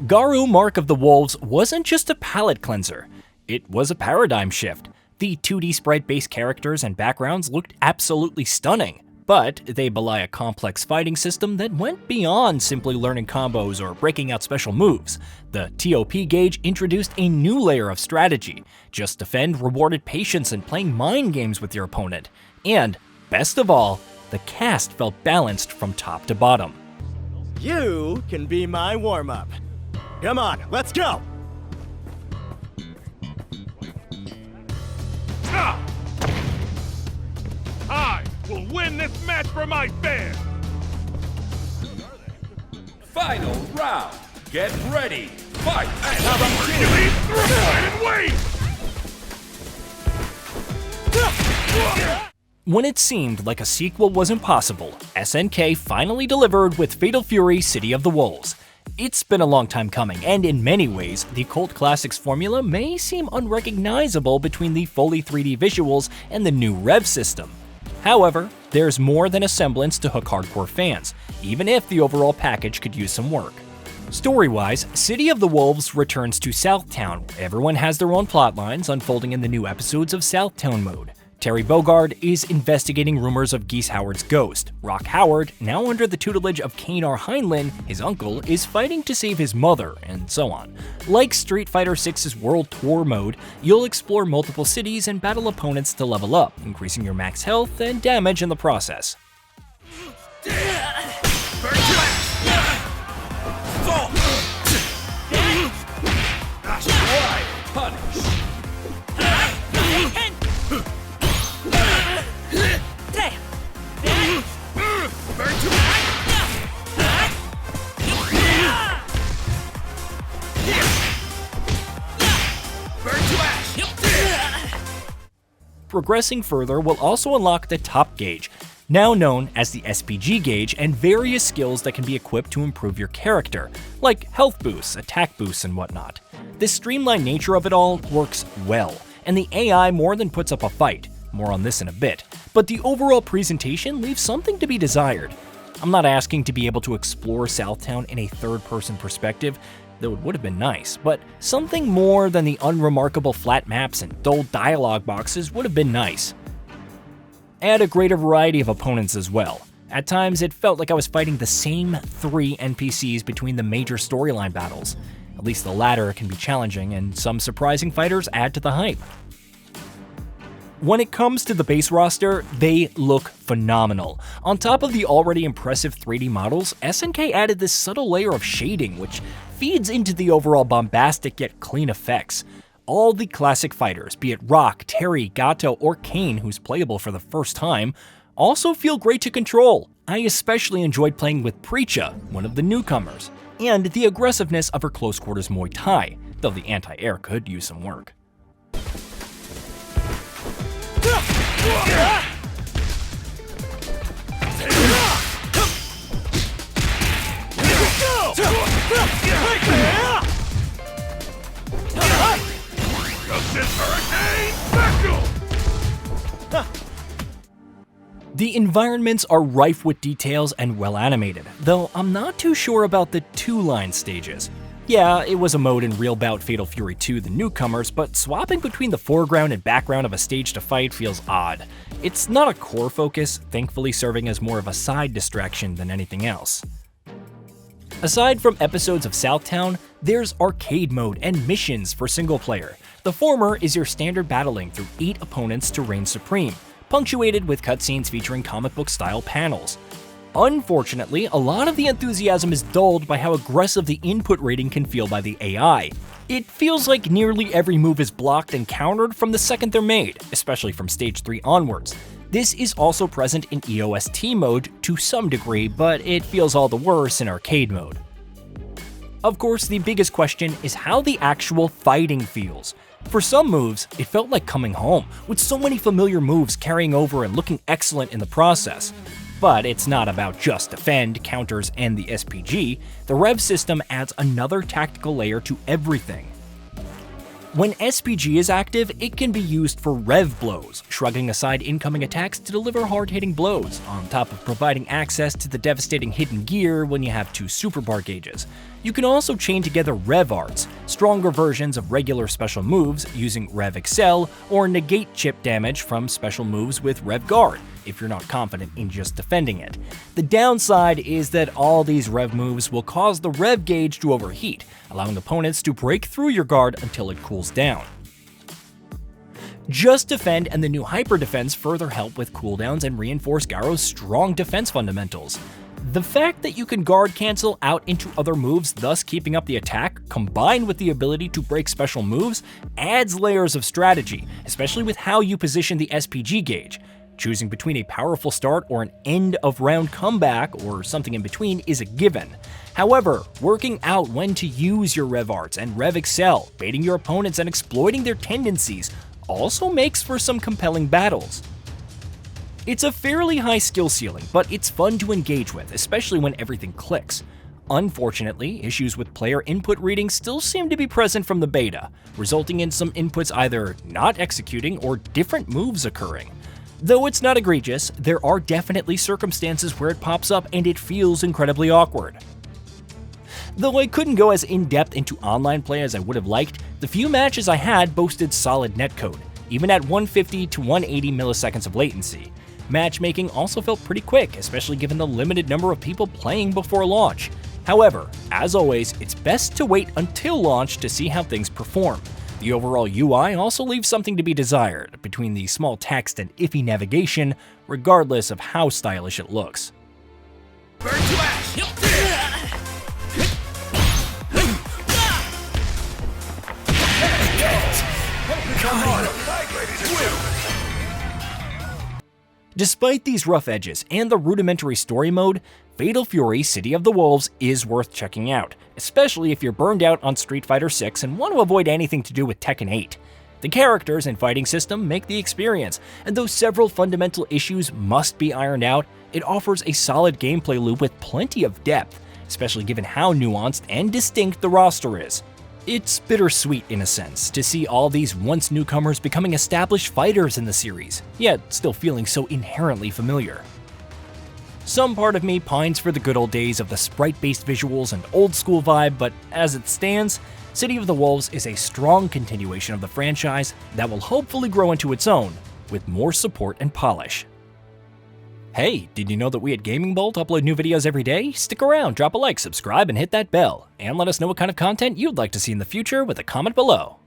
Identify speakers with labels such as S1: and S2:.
S1: Garou Mark of the Wolves wasn't just a palate cleanser, it was a paradigm shift. The 2D sprite-based characters and backgrounds looked absolutely stunning, but they belie a complex fighting system that went beyond simply learning combos or breaking out special moves. The TOP gauge introduced a new layer of strategy. Just defend rewarded patience and playing mind games with your opponent. And, best of all, the cast felt balanced from top to bottom.
S2: You can be my warm-up. Come on, let's go!
S3: I will win this match for my fans!
S4: Final round. Get ready. Fight!
S3: Hercules, through and wait!
S1: When it seemed like a sequel was impossible, SNK finally delivered with Fatal Fury City of the Wolves. It's been a long time coming, and in many ways, the cult classics formula may seem unrecognizable between the fully 3D visuals and the new Rev System. However, there's more than a semblance to hook hardcore fans, even if the overall package could use some work. Story-wise, City of the Wolves returns to Southtown. Everyone has their own plotlines unfolding in the new episodes of Southtown mode. Terry Bogard is investigating rumors of Geese Howard's ghost. Rock Howard, now under the tutelage of Kane R. Heinlein, his uncle, is fighting to save his mother, and so on. Like Street Fighter VI's World Tour mode, you'll explore multiple cities and battle opponents to level up, increasing your max health and damage in the process. Progressing further will also unlock the top gauge, now known as the SPG gauge, and various skills that can be equipped to improve your character, like health boosts, attack boosts, and whatnot. The streamlined nature of it all works well, and the AI more than puts up a fight. More on this in a bit, but the overall presentation leaves something to be desired. I'm not asking to be able to explore Southtown in a third-person perspective, though it would have been nice, but something more than the unremarkable flat maps and dull dialogue boxes would have been nice. Add a greater variety of opponents as well. At times, it felt like I was fighting the same 3 NPCs between the major storyline battles. At least the latter can be challenging, and some surprising fighters add to the hype. When it comes to the base roster, they look phenomenal. On top of the already impressive 3D models, SNK added this subtle layer of shading, which feeds into the overall bombastic yet clean effects. All the classic fighters, be it Rock, Terry, Gato, or Kane, who's playable for the first time, also feel great to control. I especially enjoyed playing with Preacha, one of the newcomers, and the aggressiveness of her close quarters Muay Thai, though the anti-air could use some work. The environments are rife with details and well animated, though I'm not too sure about the 2-line stages. Yeah, it was a mode in Real Bout Fatal Fury 2 The Newcomers, but swapping between the foreground and background of a stage to fight feels odd. It's not a core focus, thankfully serving as more of a side distraction than anything else. Aside from episodes of Southtown, there's arcade mode and missions for single player. The former is your standard battling through 8 opponents to reign supreme, punctuated with cutscenes featuring comic book style panels. Unfortunately, a lot of the enthusiasm is dulled by how aggressive the input rating can feel by the AI. It feels like nearly every move is blocked and countered from the second they're made, especially from stage 3 onwards. This is also present in EOST mode to some degree, but it feels all the worse in arcade mode. Of course, the biggest question is how the actual fighting feels. For some moves, it felt like coming home, with so many familiar moves carrying over and looking excellent in the process. But it's not about just defend, counters, and the SPG. The Rev System adds another tactical layer to everything. When SPG is active, it can be used for Rev blows, shrugging aside incoming attacks to deliver hard-hitting blows, on top of providing access to the devastating hidden gear when you have 2 super bar gauges. You can also chain together Rev arts, stronger versions of regular special moves using Rev Excel, or negate chip damage from special moves with Rev Guard, if you're not confident in just defending it. The downside is that all these Rev moves will cause the Rev gauge to overheat, allowing opponents to break through your guard until it cools down. Just Defend and the new Hyper Defense further help with cooldowns and reinforce Garou's strong defense fundamentals. The fact that you can guard cancel out into other moves, thus keeping up the attack, combined with the ability to break special moves, adds layers of strategy, especially with how you position the SPG gauge. Choosing between a powerful start or an end-of-round comeback, or something in between, is a given. However, working out when to use your Rev Arts and Rev Excel, baiting your opponents and exploiting their tendencies, also makes for some compelling battles. It's a fairly high skill ceiling, but it's fun to engage with, especially when everything clicks. Unfortunately, issues with player input reading still seem to be present from the beta, resulting in some inputs either not executing or different moves occurring. Though it's not egregious, there are definitely circumstances where it pops up and it feels incredibly awkward. Though I couldn't go as in-depth into online play as I would have liked, the few matches I had boasted solid netcode, even at 150 to 180 milliseconds of latency. Matchmaking also felt pretty quick, especially given the limited number of people playing before launch. However, as always, it's best to wait until launch to see how things perform. The overall UI also leaves something to be desired, between the small text and iffy navigation, regardless of how stylish it looks.
S4: Burn to ash!
S1: Despite these rough edges and the rudimentary story mode, Fatal Fury City of the Wolves is worth checking out, especially if you're burned out on Street Fighter 6 and want to avoid anything to do with Tekken 8. The characters and fighting system make the experience, and though several fundamental issues must be ironed out, it offers a solid gameplay loop with plenty of depth, especially given how nuanced and distinct the roster is. It's bittersweet in a sense to see all these once newcomers becoming established fighters in the series, yet still feeling so inherently familiar. Some part of me pines for the good old days of the sprite-based visuals and old school vibe, but as it stands, City of the Wolves is a strong continuation of the franchise that will hopefully grow into its own, with more support and polish. Hey, did you know that we at Gaming Bolt upload new videos every day? Stick around, drop a like, subscribe, and hit that bell. And let us know what kind of content you'd like to see in the future with a comment below.